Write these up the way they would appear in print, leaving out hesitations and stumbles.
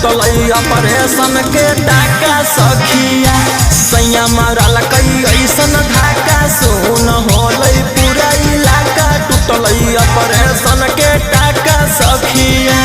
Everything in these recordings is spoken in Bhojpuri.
टूटल ऑपरेशन के टाका सखिया सैया मारल कई ऐसन धाका सुन होलै पूरा इलाका टूटल ऑपरेशन के टाका सखिया।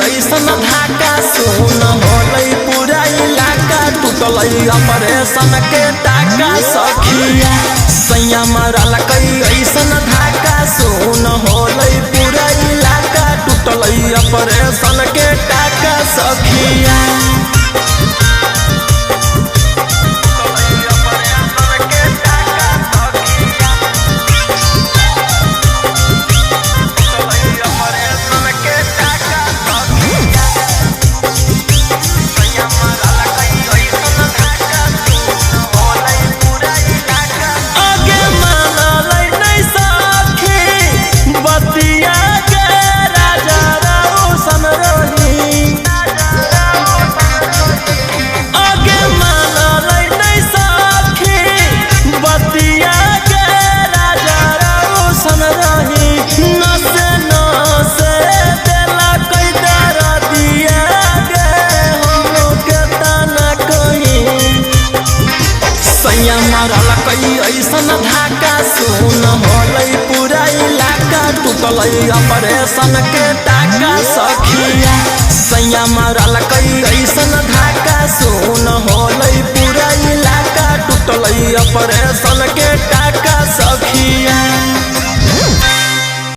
ऐसन धाका सुन होलै पूरा इलाका टूटल ऑपरेशन के टाका सखिया सैया मारल कई ऐसन धाका सुन होलै पूरा इलाका टूटल ऑपरेशन के टाका सखिया। मारल कई ऐसन धाका सुन होलै पूरा इलाका टूटल ऑपरेशन के टाका सखिया सैया मारल कई ऐसन धाका सुन होलै पूरा इलाका टूटल ऑपरेशन